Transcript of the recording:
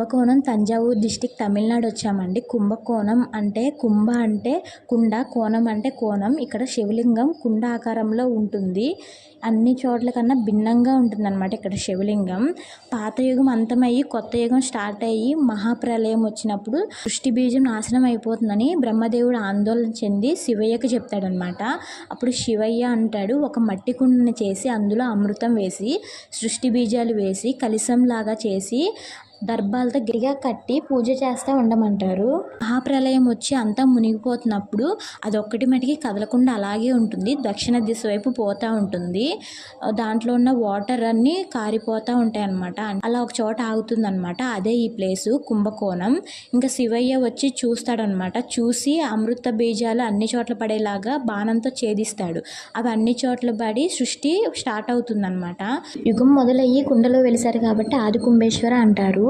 కుంభకోణం తంజావూరు డిస్టిక్ తమిళనాడు వచ్చామండి. కుంభకోణం అంటే కుంభ అంటే కుండ, కోణం అంటే కోణం. ఇక్కడ శివలింగం కుండ ఆకారంలో ఉంటుంది. అన్ని చోట్ల కన్నా భిన్నంగా ఉంటుందన్నమాట ఇక్కడ శివలింగం. పాత యుగం అంతమయ్యి కొత్త యుగం స్టార్ట్ అయ్యి మహాప్రలయం వచ్చినప్పుడు సృష్టి బీజం నాశనం అయిపోతుందని బ్రహ్మదేవుడు ఆందోళన చెంది శివయ్యకి చెప్తాడనమాట. అప్పుడు శివయ్య అంటాడు, ఒక మట్టి కుండని చేసి అందులో అమృతం వేసి సృష్టి బీజాలు వేసి కలిసంలాగా చేసి దర్భాలతో గట్టిగా కట్టి పూజ చేస్తూ ఉండమంటారు. మహాప్రలయం వచ్చి అంతా మునిగిపోతున్నప్పుడు అదొక్కటి మటుకి కదలకుండా అలాగే ఉంటుంది. దక్షిణ దిశ వైపు పోతూ ఉంటుంది. దాంట్లో ఉన్న వాటర్ అన్నీ కారిపోతూ ఉంటాయి అన్నమాట. అలా ఒక చోట ఆగుతుంది అనమాట. అదే ఈ ప్లేసు కుంభకోణం. ఇంకా శివయ్య వచ్చి చూస్తాడనమాట. చూసి అమృత బీజాలు అన్ని చోట్ల పడేలాగా బాణంతో ఛేదిస్తాడు. అవి అన్ని చోట్ల పడి సృష్టి స్టార్ట్ అవుతుందన్నమాట. యుగం మొదలయ్యి కుండలో వెలిసారు కాబట్టి ఆది కుంభేశ్వర అంటారు.